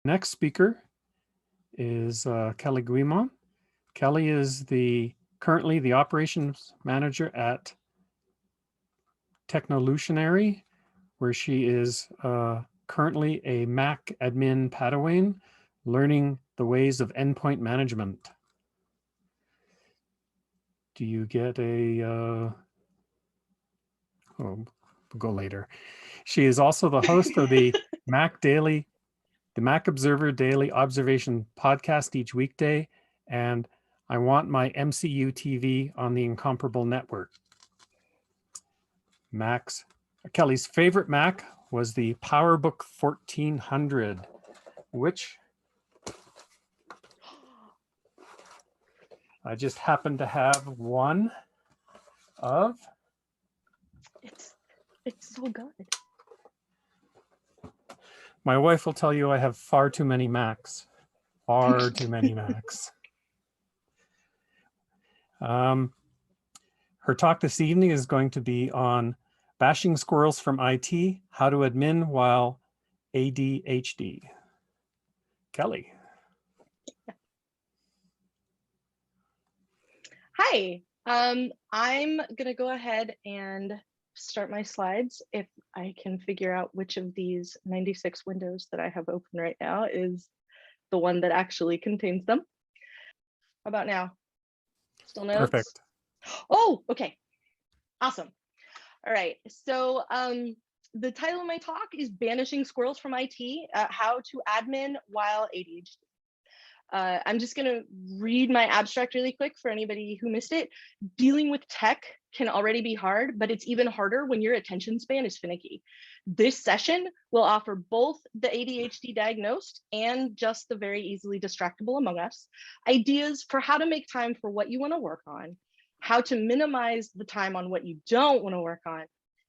Next speaker is Kelly Guimont. Kelly is currently the operations manager at Technolutionary, where she is currently a Mac admin Padawan, learning the ways of endpoint management. Do you get a, oh, we'll go later. She is also the host of the Mac Observer Daily Observation podcast each weekday, and I want my MCU TV on the Incomparable Network. Kelly's favorite Mac was the PowerBook 1400, which I just happen to have one of. It's so good. My wife will tell you I have far too many Macs. Far too many Macs. Her talk this evening is going to be on bashing squirrels from IT, how to admin while ADHD. Kelly. Hi, I'm gonna go ahead and start my slides. If I can figure out which of these 96 windows that I have open right now is the one that actually contains them. How about now? Still notes? Perfect. Oh, okay, awesome. All right, so the title of my talk is Banishing Squirrels from IT, How to Admin While ADHD. I'm just gonna read my abstract really quick for anybody who missed it. Dealing with tech can already be hard, but it's even harder when your attention span is finicky. This session will offer both the ADHD diagnosed and just the very easily distractible among us, ideas for how to make time for what you wanna work on, how to minimize the time on what you don't wanna work on,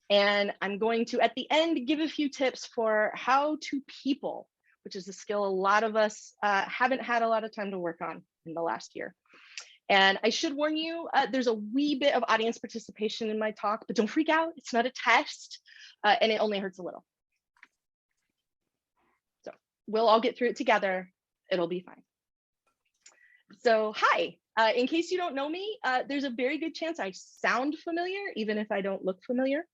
and I'm going to, at the end, give a few tips for how to people, which is a skill a lot of us haven't had a lot of time to work on in the last year. And I should warn you, there's a wee bit of audience participation in my talk, but don't freak out, it's not a test, and it only hurts a little. So we'll all get through it together, it'll be fine. So hi, in case you don't know me, there's a very good chance I sound familiar, even if I don't look familiar.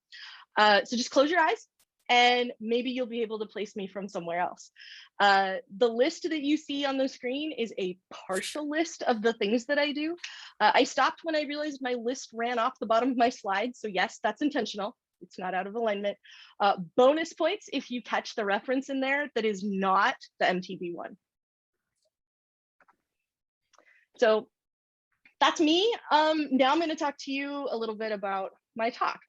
So just close your eyes, and maybe you'll be able to place me from somewhere else. The list that you see on the screen is a partial list of the things that I do. I stopped when I realized my list ran off the bottom of my slide. So yes, that's intentional. It's not out of alignment. Bonus points if you catch the reference in there that is not the MTB one. So that's me. Now I'm going to talk to you a little bit about my talk.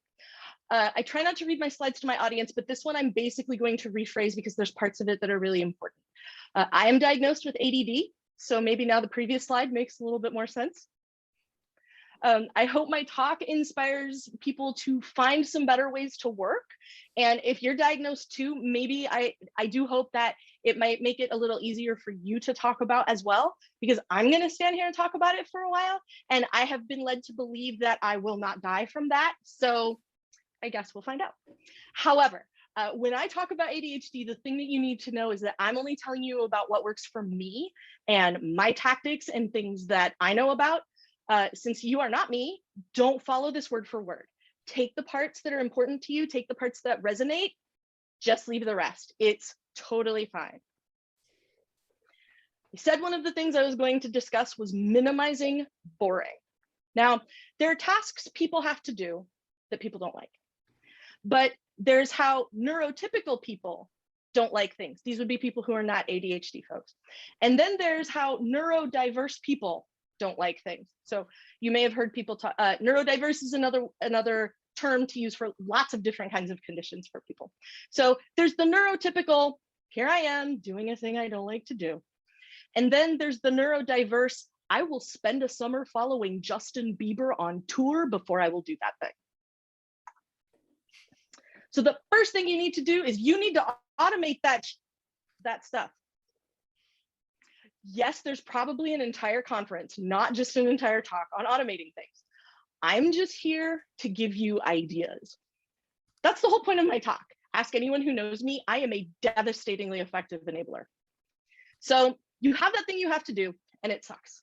I try not to read my slides to my audience, but this one I'm basically going to rephrase because there's parts of it that are really important. I am diagnosed with ADD, so maybe now the previous slide makes a little bit more sense. I hope my talk inspires people to find some better ways to work. And if you're diagnosed too, maybe I do hope that it might make it a little easier for you to talk about as well, because I'm going to stand here and talk about it for a while. And I have been led to believe that I will not die from that. So I guess we'll find out. However, when I talk about ADHD, the thing that you need to know is that I'm only telling you about what works for me and my tactics and things that I know about. Since you are not me, don't follow this word for word. Take the parts that are important to you, take the parts that resonate, just leave the rest. It's totally fine. I said one of the things I was going to discuss was minimizing boring. Now, there are tasks people have to do that people don't like. But there's how neurotypical people don't like things. These would be people who are not ADHD folks. And then there's how neurodiverse people don't like things. So you may have heard people talk, neurodiverse is another term to use for lots of different kinds of conditions for people. So there's the neurotypical, here I am doing a thing I don't like to do. And then there's the neurodiverse, I will spend a summer following Justin Bieber on tour before I will do that thing. So the first thing you need to do is you need to automate that stuff. Yes, there's probably an entire conference, not just an entire talk on automating things. I'm just here to give you ideas. That's the whole point of my talk. Ask anyone who knows me, I am a devastatingly effective enabler. So you have that thing you have to do, and it sucks.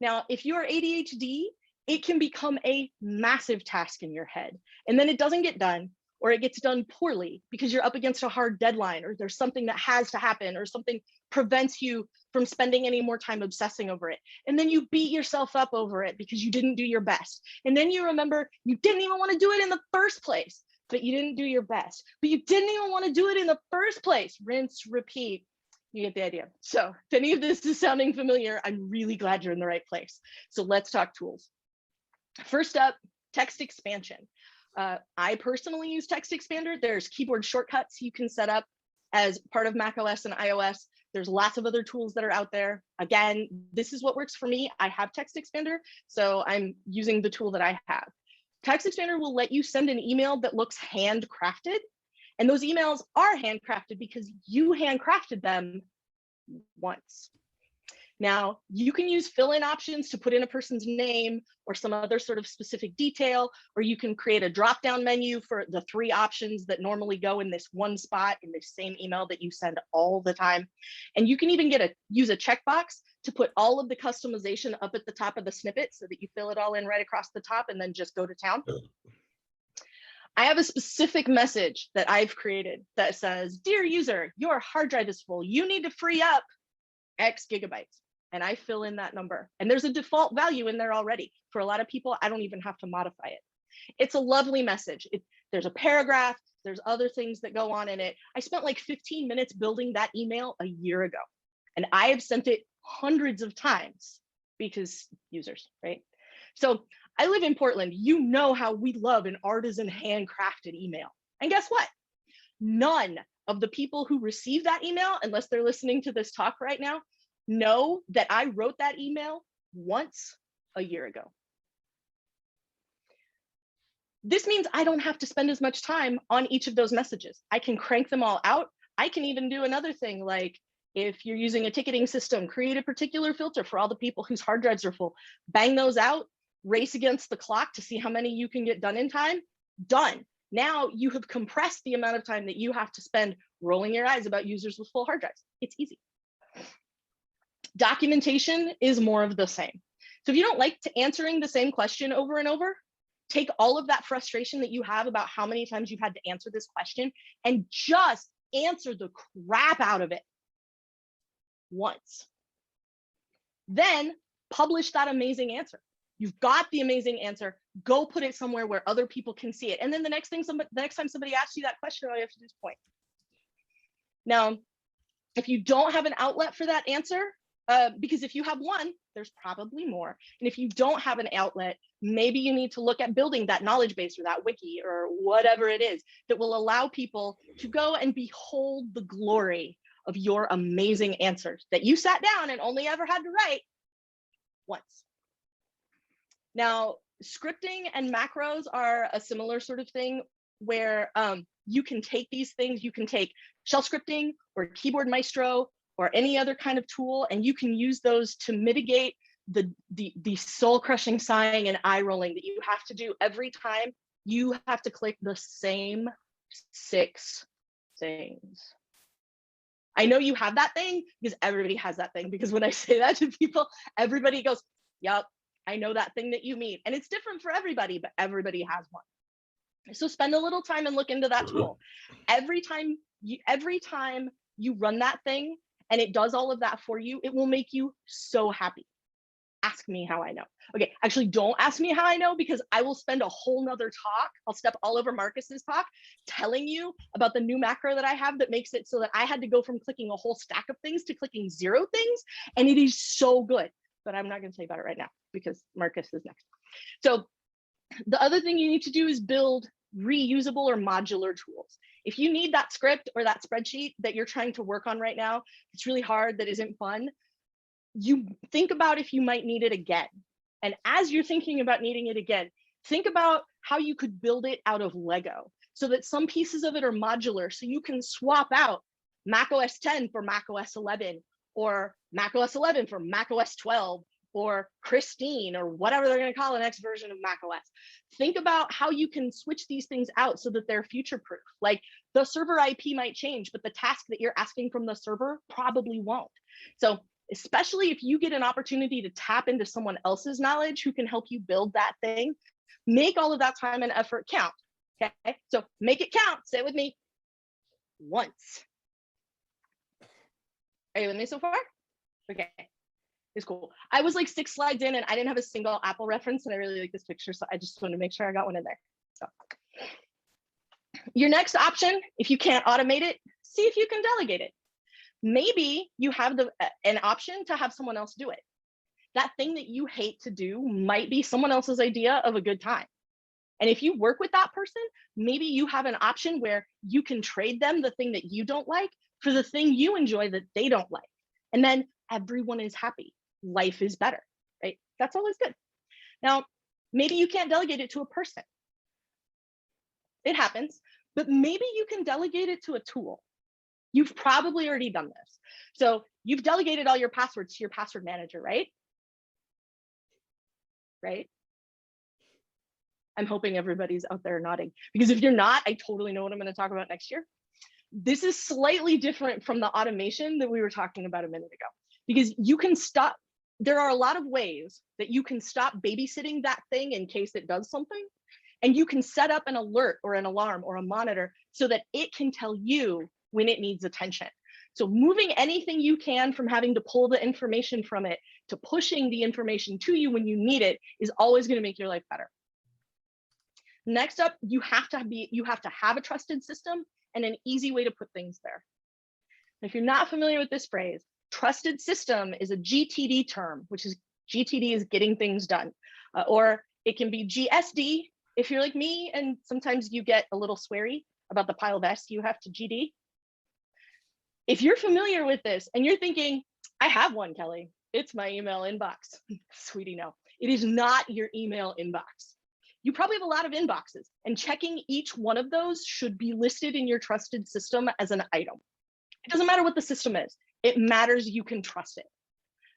Now, if you are ADHD, it can become a massive task in your head, and then it doesn't get done, or it gets done poorly because you're up against a hard deadline, or there's something that has to happen, or something prevents you from spending any more time obsessing over it. And then you beat yourself up over it because you didn't do your best. And then you remember you didn't even want to do it in the first place, but you didn't do your best. But you didn't even want to do it in the first place. Rinse, repeat. You get the idea. So if any of this is sounding familiar, I'm really glad you're in the right place. So let's talk tools. First up, text expansion. I personally use text expander. There's keyboard shortcuts you can set up as part of macOS and iOS. There's lots of other tools that are out there. Again, this is what works for me. I have text expander, so I'm using the tool that I have. Text expander will let you send an email that looks handcrafted. And those emails are handcrafted because you handcrafted them once. Now, you can use fill-in options to put in a person's name or some other sort of specific detail, or you can create a drop-down menu for the 3 options that normally go in this one spot in this same email that you send all the time. And you can even use a checkbox to put all of the customization up at the top of the snippet so that you fill it all in right across the top and then just go to town. I have a specific message that I've created that says, "Dear user, your hard drive is full. You need to free up X gigabytes." And I fill in that number. And there's a default value in there already. For a lot of people, I don't even have to modify it. It's a lovely message. There's a paragraph, there's other things that go on in it. I spent like 15 minutes building that email a year ago. And I have sent it hundreds of times because users, right? So I live in Portland. You know how we love an artisan handcrafted email. And guess what? None of the people who receive that email, unless they're listening to this talk right now, know that I wrote that email once a year ago. This means I don't have to spend as much time on each of those messages. I can crank them all out. I can even do another thing, like if you're using a ticketing system, create a particular filter for all the people whose hard drives are full, bang those out, race against the clock to see how many you can get done in time. Done. Now you have compressed the amount of time that you have to spend rolling your eyes about users with full hard drives. It's easy. Documentation is more of the same. So if you don't like answering the same question over and over, take all of that frustration that you have about how many times you've had to answer this question and just answer the crap out of it once. Then publish that amazing answer. You've got the amazing answer. Go put it somewhere where other people can see it. And then the next time somebody asks you that question, all you have to do is point. Now, if you don't have an outlet for that answer, because if you have one, there's probably more. And if you don't have an outlet, maybe you need to look at building that knowledge base or that wiki or whatever it is that will allow people to go and behold the glory of your amazing answers that you sat down and only ever had to write once. Now, scripting and macros are a similar sort of thing where you can take these things, you can take shell scripting or keyboard maestro or any other kind of tool, and you can use those to mitigate the soul-crushing sighing and eye rolling that you have to do every time you have to click the same 6 things. I know you have that thing because everybody has that thing, because when I say that to people, everybody goes, "Yup, I know that thing that you mean." And it's different for everybody, but everybody has one. So spend a little time and look into that tool. Every time you run that thing and it does all of that for you, it will make you so happy. Ask me how I know. Okay, actually don't ask me how I know, because I will spend a whole nother talk. I'll step all over Marcus's talk telling you about the new macro that I have that makes it so that I had to go from clicking a whole stack of things to clicking 0 things. And it is so good, but I'm not gonna tell you about it right now because Marcus is next. So the other thing you need to do is build reusable or modular tools. If you need that script or that spreadsheet that you're trying to work on right now, it's really hard, that isn't fun, you think about if you might need it again. And as you're thinking about needing it again, think about how you could build it out of Lego so that some pieces of it are modular, so you can swap out macOS 10 for macOS 11 or macOS 11 for macOS 12 or Christine or whatever they're going to call the next version of macOS. Think about how you can switch these things out so that they're future-proof. Like The server IP might change, but the task that you're asking from the server probably won't. So especially if you get an opportunity to tap into someone else's knowledge who can help you build that thing, make all of that time and effort count. Okay, so make it count. Say it with me. Once. Are you with me so far? Okay, it's cool. I was like 6 slides in and I didn't have a single Apple reference, and I really like this picture, so I just wanted to make sure I got one in there. So your next option, if you can't automate it, see if you can delegate it. Maybe you have an option to have someone else do it. That thing that you hate to do might be someone else's idea of a good time. And if you work with that person, maybe you have an option where you can trade them the thing that you don't like for the thing you enjoy that they don't like. And then everyone is happy. Life is better, right? That's always good. Now, maybe you can't delegate it to a person. It happens, but maybe you can delegate it to a tool. You've probably already done this. So you've delegated all your passwords to your password manager, right? Right? I'm hoping everybody's out there nodding, because if you're not, I totally know what I'm going to talk about next year. This is slightly different from the automation that we were talking about a minute ago, because you can stop. There are a lot of ways that you can stop babysitting that thing in case it does something. And you can set up an alert or an alarm or a monitor so that it can tell you when it needs attention. So moving anything you can from having to pull the information from it to pushing the information to you when you need it is always going to make your life better. Next up, you have to have a trusted system and an easy way to put things there. If you're not familiar with this phrase, trusted system is a GTD term, which is GTD is getting things done, or it can be GSD if you're like me and sometimes you get a little sweary about the pile of S you have to GD. If you're familiar with this and you're thinking, I have one, Kelly, it's my email inbox. Sweetie, no, it is not your email inbox. You probably have a lot of inboxes, and checking each one of those should be listed in your trusted system as an item. It doesn't matter what the system is. It matters you can trust it.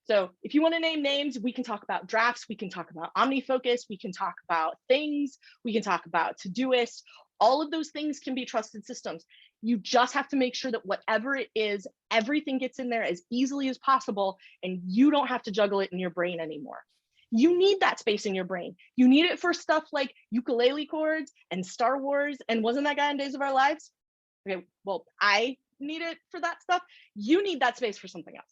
So if you want to name names, we can talk about drafts, we can talk about OmniFocus, we can talk about things, we can talk about Todoist. All of those things can be trusted systems. You just have to make sure that whatever it is, everything gets in there as easily as possible, and you don't have to juggle it in your brain anymore. You need that space in your brain. You need it for stuff like ukulele chords and Star Wars, and wasn't that guy in Days of Our Lives? Okay, well, I need it for that stuff. You need that space for something else.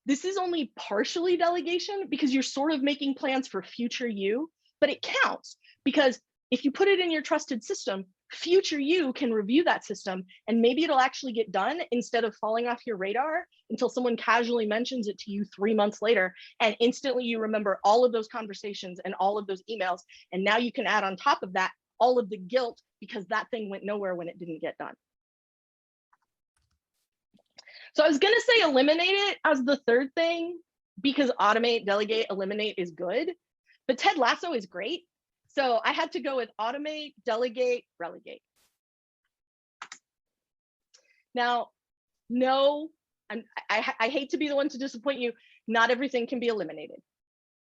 This is only partially delegation because you're sort of making plans for future you, but it counts because if you put it in your trusted system, future you can review that system and maybe it'll actually get done instead of falling off your radar until someone casually mentions it to you 3 months later, and instantly you remember all of those conversations and all of those emails. And now you can add on top of that all of the guilt because that thing went nowhere when it didn't get done. So I was going to say eliminate it as the third thing because automate, delegate, eliminate is good, but Ted Lasso is great. So I had to go with automate, delegate, relegate. Now, no, I hate to be the one to disappoint you. Not everything can be eliminated.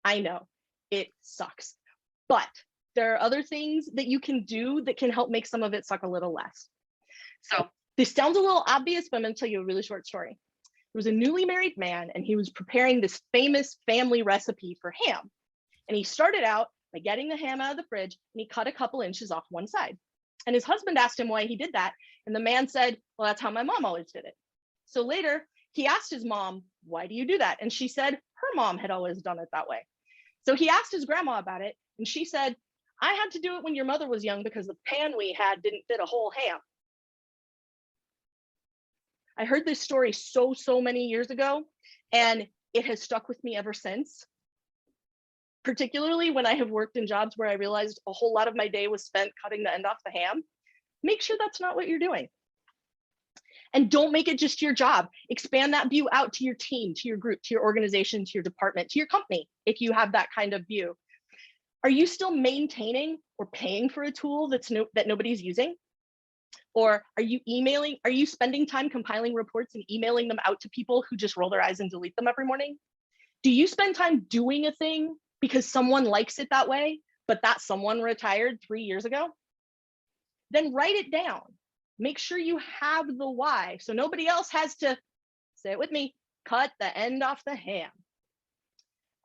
I know it sucks, but there are other things that you can do that can help make some of it suck a little less. So this sounds a little obvious, but I'm going to tell you a really short story. There was a newly married man, and he was preparing this famous family recipe for ham. And he started out by getting the ham out of the fridge, and he cut a couple inches off one side. And his husband asked him why he did that. And the man said, well, that's how my mom always did it. So later, he asked his mom, why do you do that? And she said her mom had always done it that way. So he asked his grandma about it, and she said, I had to do it when your mother was young because the pan we had didn't fit a whole ham. I heard this story so many years ago, and it has stuck with me ever since. Particularly when I have worked in jobs where I realized a whole lot of my day was spent cutting the end off the ham. Make sure that's not what you're doing. And don't make it just your job. Expand that view out to your team, to your group, to your organization, to your department, to your company, if you have that kind of view. Are you still maintaining or paying for a tool that nobody's using? Or are you spending time compiling reports and emailing them out to people who just roll their eyes and delete them every morning? Do you spend time doing a thing because someone likes it that way, but that someone retired 3 years ago? Then write it down. make sure you have the why. So nobody else has to, say it with me, cut the end off the ham.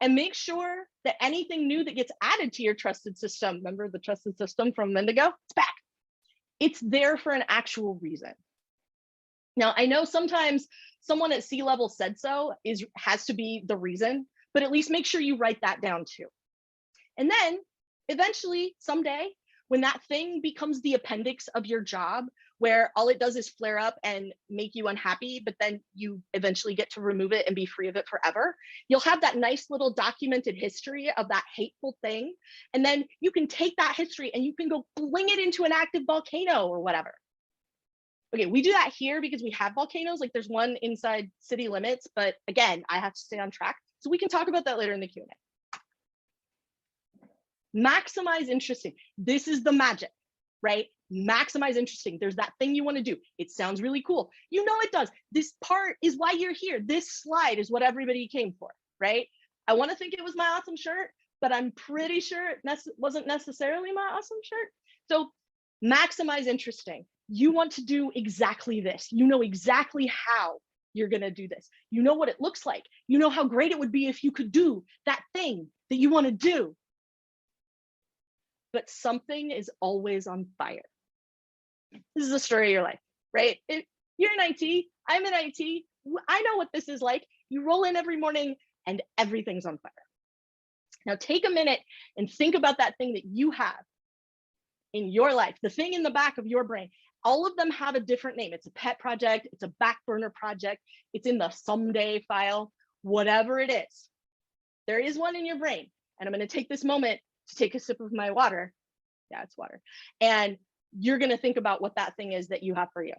And make sure that anything new that gets added to your trusted system, remember the trusted system from a minute ago? It's back. It's there for an actual reason. Now, I know sometimes someone at C-level said so has to be the reason, but at least make sure you write that down too. And then eventually, someday, when that thing becomes the appendix of your job, where all it does is flare up and make you unhappy, but then you eventually get to remove it and be free of it forever, you'll have that nice little documented history of that hateful thing. And then you can take that history and you can go fling it into an active volcano or whatever. Okay, we do that here because we have volcanoes, like there's one inside city limits, but again, I have to stay on track. So we can talk about that later in the Q&A. Maximize interesting. This is the magic, right? Maximize interesting. There's that thing you want to do. It sounds really cool. You know it does. This part is why you're here. This slide is what everybody came for, right? I want to think it was my awesome shirt, but I'm pretty sure it wasn't necessarily my awesome shirt. So maximize interesting. You want to do exactly this. You know exactly how you're going to do this. You know what it looks like. You know how great it would be if you could do that thing that you want to do. But something is always on fire. This is the story of your life, right? You're in IT, I'm in IT. I know what this is like. You roll in every morning and everything's on fire. Now take a minute and think about that thing that you have in your life, the thing in the back of your brain. All of them have a different name. It's a pet project, it's a back burner project, it's in the someday file, whatever it is. There is one in your brain. And I'm going to take this moment to take a sip of my water. Yeah, it's water. And you're going to think about what that thing is that you have for you.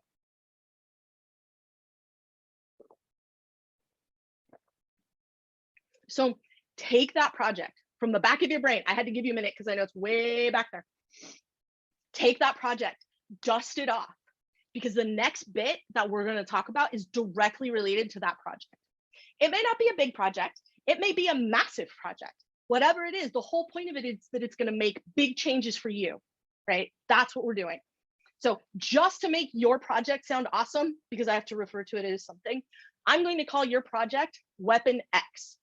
So take that project from the back of your brain. I had to give you a minute because I know it's way back there. Take that project, dust it off, because the next bit that we're going to talk about is directly related to that project. It may not be a big project. It may be a massive project. Whatever it is, the whole point of it is that it's going to make big changes for you, right? That's what we're doing. So just to make your project sound awesome, because I have to refer to it as something, I'm going to call your project Weapon X.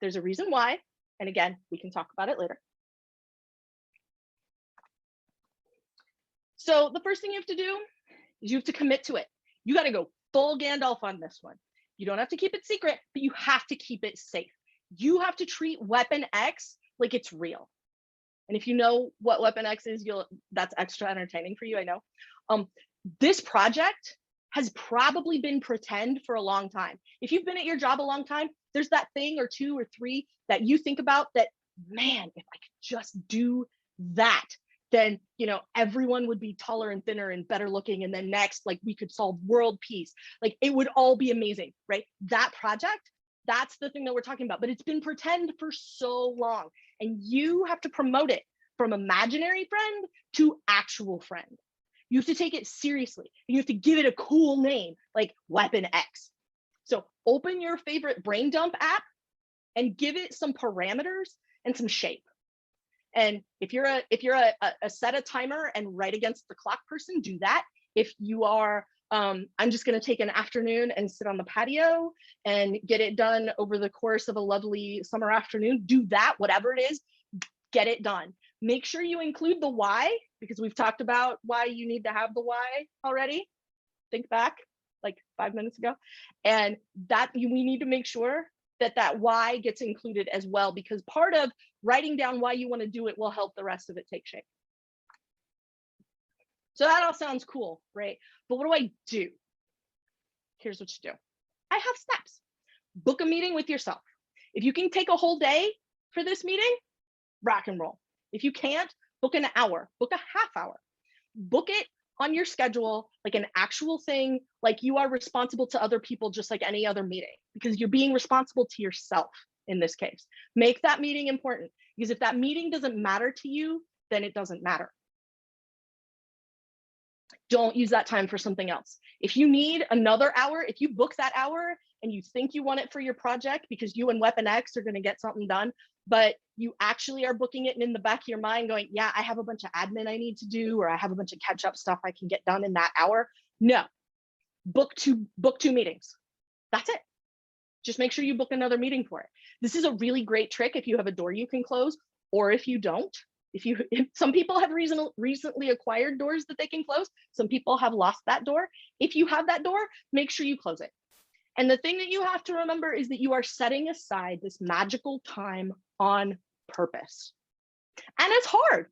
There's a reason why, and again, we can talk about it later. So the first thing you have to do is you have to commit to it. You got to go full Gandalf on this one. You don't have to keep it secret, but you have to keep it safe. You have to treat Weapon X like it's real. And if you know what Weapon X is, that's extra entertaining for you, I know. This project has probably been pretend for a long time. If you've been at your job a long time, there's that thing or two or three that you think about that, man, if I could just do that, then everyone would be taller and thinner and better looking. And then next, like we could solve world peace. Like it would all be amazing, right? That project, that's the thing that we're talking about, but it's been pretend for so long. And you have to promote it from imaginary friend to actual friend. You have to take it seriously. You have to give it a cool name like Weapon X. So open your favorite brain dump app and give it some parameters and some shape. And if you're a set a timer and right against the clock person, do that. If you are, I'm just going to take an afternoon and sit on the patio and get it done over the course of a lovely summer afternoon, do that, whatever it is, get it done. Make sure you include the why, because we've talked about why you need to have the why already. Think back like 5 minutes ago. And that we need to make sure that that why gets included as well, because part of writing down why you want to do it will help the rest of it take shape. So that all sounds cool, right? But what do I do? Here's what you do. I have steps. Book a meeting with yourself. If you can take a whole day for this meeting, rock and roll. If you can't, book an hour, book a half hour. Book it on your schedule like an actual thing, like you are responsible to other people just like any other meeting, because you're being responsible to yourself in this case. Make that meeting important, because if that meeting doesn't matter to you, then it doesn't matter. Don't use that time for something else. If you need another hour, if you book that hour and you think you want it for your project because you and Weapon X are going to get something done, but you actually are booking it and in the back of your mind going, yeah, I have a bunch of admin I need to do, or I have a bunch of catch up stuff I can get done in that hour. No, book two meetings. That's it. Just make sure you book another meeting for it. This is a really great trick if you have a door you can close, or if you don't. If some people have recently acquired doors that they can close, some people have lost that door. If you have that door, make sure you close it. And the thing that you have to remember is that you are setting aside this magical time on purpose. And it's hard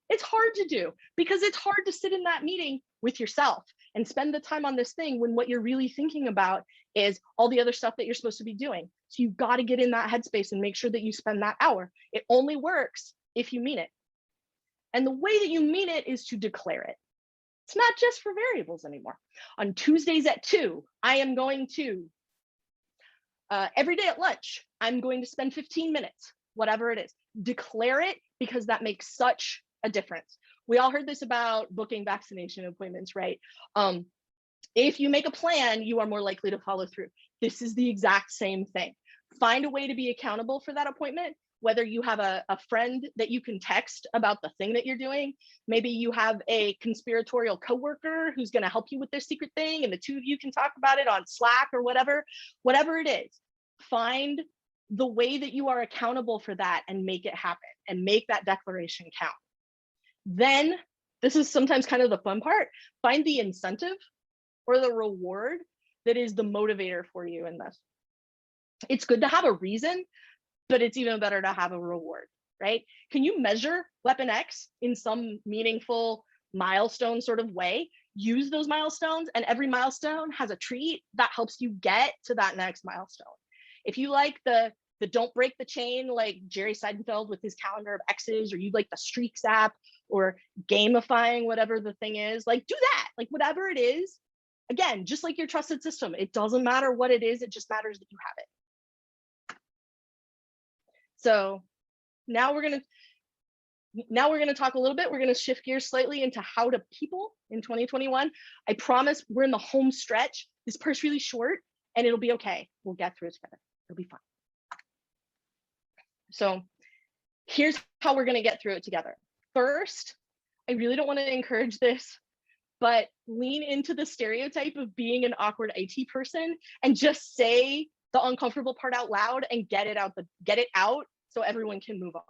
to do, because it's hard to sit in that meeting with yourself and spend the time on this thing when what you're really thinking about is all the other stuff that you're supposed to be doing. So you've got to get in that headspace and make sure that you spend that hour. It only works if you mean it. And the way that you mean it is to declare it. It's not just for variables anymore. On Tuesdays at 2, I am going to, every day at lunch, I'm going to spend 15 minutes, whatever it is. Declare it, because that makes such a difference. We all heard this about booking vaccination appointments, right? If you make a plan, you are more likely to follow through. This is the exact same thing. Find a way to be accountable for that appointment, whether you have a friend that you can text about the thing that you're doing. Maybe you have a conspiratorial coworker who's going to help you with this secret thing, and the two of you can talk about it on Slack or whatever it is. Find the way that you are accountable for that and make it happen, and make that declaration count. Then, this is sometimes kind of the fun part, find the incentive or the reward that is the motivator for you in this. It's good to have a reason, but it's even better to have a reward, right? Can you measure Weapon X in some meaningful milestone sort of way? Use those milestones, and every milestone has a treat that helps you get to that next milestone. If you like the don't break the chain, like Jerry Seinfeld with his calendar of X's, or you like the Streaks app, or gamifying whatever the thing is, like do that, like whatever it is. Again, just like your trusted system, it doesn't matter what it is, it just matters that you have it. So now we're gonna talk a little bit. We're gonna shift gears slightly into how to people in 2021. I promise we're in the home stretch. This part's really short, and it'll be okay. We'll get through it together. It'll be fine. So here's how we're gonna get through it together. First, I really don't want to encourage this, but lean into the stereotype of being an awkward IT person and just say the uncomfortable part out loud and get it out so everyone can move on.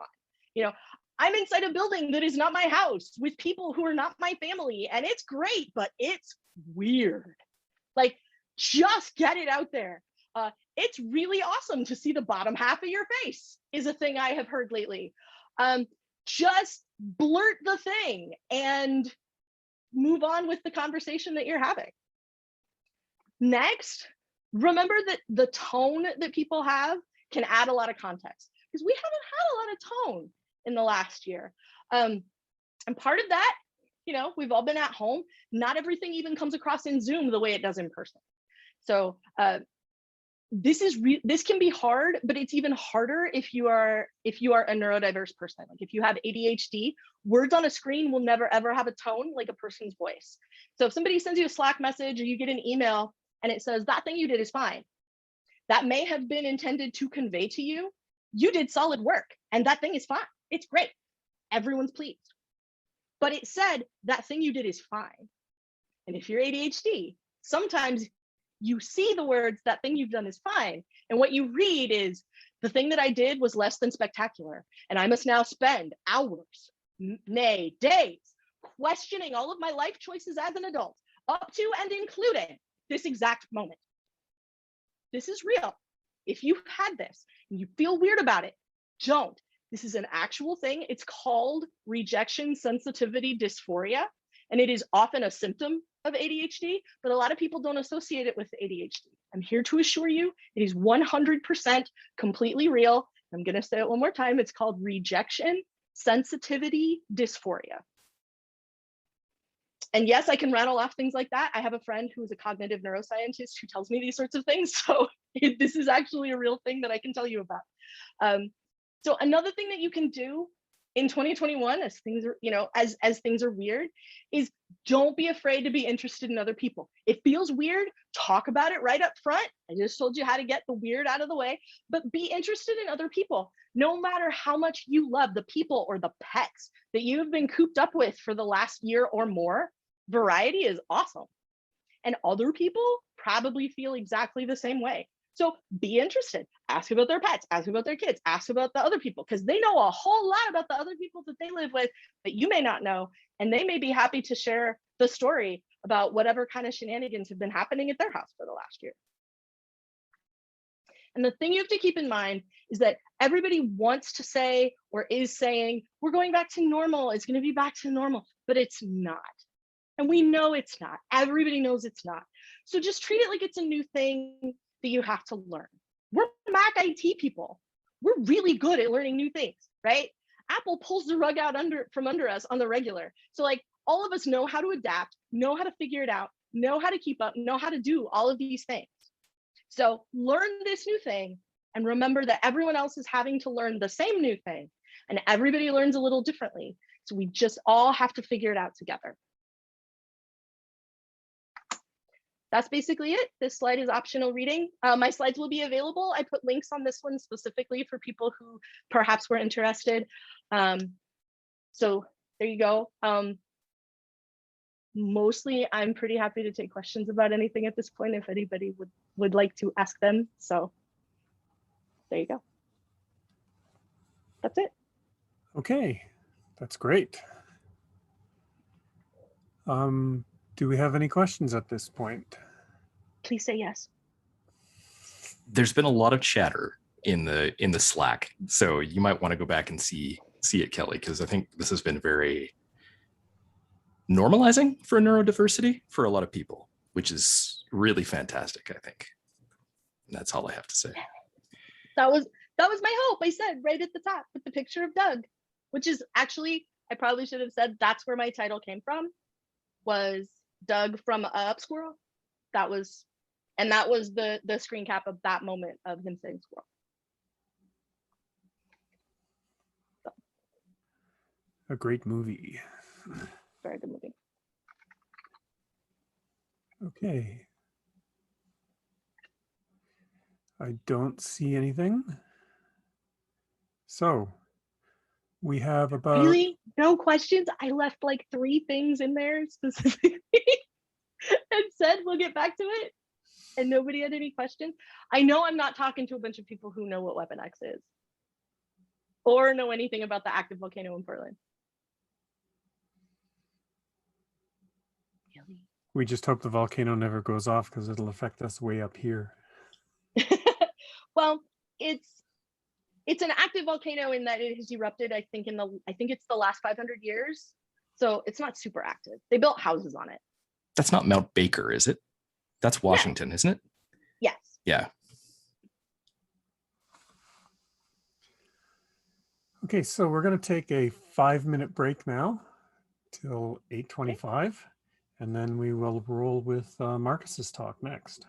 You know, I'm inside a building that is not my house with people who are not my family, and it's great, but it's weird. Like, just get it out there. It's really awesome to see the bottom half of your face is a thing I have heard lately. Just blurt the thing and move on with the conversation that you're having. Next, remember that the tone that people have can add a lot of context, because we haven't had a lot of tone in the last year. And part of that, you know, we've all been at home. Not everything even comes across in Zoom the way it does in person. So this can be hard, but it's even harder if you are a neurodiverse person. Like if you have ADHD, words on a screen will never ever have a tone like a person's voice. So if somebody sends you a Slack message or you get an email and it says that thing you did is fine, that may have been intended to convey to you, you did solid work and that thing is fine. It's great. Everyone's pleased. But it said that thing you did is fine. And if you're ADHD, sometimes you see the words, that thing you've done is fine. And what you read is, the thing that I did was less than spectacular. And I must now spend hours, nay, days, questioning all of my life choices as an adult, up to and including this exact moment. This is real. If you've had this and you feel weird about it, don't. This is an actual thing. It's called rejection sensitivity dysphoria. And it is often a symptom of ADHD, but a lot of people don't associate it with ADHD. I'm here to assure you, it is 100% completely real. I'm going to say it one more time. It's called rejection sensitivity dysphoria. And yes, I can rattle off things like that. I have a friend who is a cognitive neuroscientist who tells me these sorts of things. So this is actually a real thing that I can tell you about. So another thing that you can do in 2021, as things are, as things are weird, is don't be afraid to be interested in other people. It feels weird, talk about it right up front. I just told you how to get the weird out of the way, but be interested in other people. No matter how much you love the people or the pets that you've been cooped up with for the last year or more, variety is awesome. And other people probably feel exactly the same way. So be interested, ask about their pets, ask about their kids, ask about the other people, because they know a whole lot about the other people that they live with that you may not know. And they may be happy to share the story about whatever kind of shenanigans have been happening at their house for the last year. And the thing you have to keep in mind is that everybody wants to say or is saying, we're going back to normal, it's going to be back to normal, but it's not. And we know it's not. Everybody knows it's not. So just treat it like it's a new thing that you have to learn. We're Mac IT people. We're really good at learning new things, right? Apple pulls the rug out from under us on the regular. So like all of us know how to adapt, know how to figure it out, know how to keep up, know how to do all of these things. So learn this new thing and remember that everyone else is having to learn the same new thing and everybody learns a little differently. So we just all have to figure it out together. That's basically it. This slide is optional reading. My slides will be available. I put links on this one specifically for people who perhaps were interested. So there you go. Mostly, I'm pretty happy to take questions about anything at this point if anybody would like to ask them. So there you go. That's it. Okay, that's great. Do we have any questions at this point? Please say yes. There's been a lot of chatter in the Slack, so you might want to go back and see it, Kelly, because I think this has been very normalizing for neurodiversity for a lot of people, which is really fantastic, I think. And that's all I have to say. That was my hope. I said right at the top with the picture of Doug, which is actually, I probably should have said that's where my title came from, was Doug from Up Squirrel. That was the screen cap of that moment of him saying squirrel. So. A great movie. Very good movie. Okay. I don't see anything. So we have about... Really? No questions? I left like 3 things in there specifically and said we'll get back to it. And nobody had any questions. I know I'm not talking to a bunch of people who know what Weapon X is or know anything about the active volcano in Portland. Really? We just hope the volcano never goes off because it'll affect us way up here. Well, it's an active volcano in that it has erupted, I think it's the last 500 years. So it's not super active. They built houses on it. That's not Mount Baker, is it? That's Washington, isn't it? Yes. Yeah. Okay, so we're going to take a 5-minute break now till 8:25, and then we will roll with Marcus's talk next.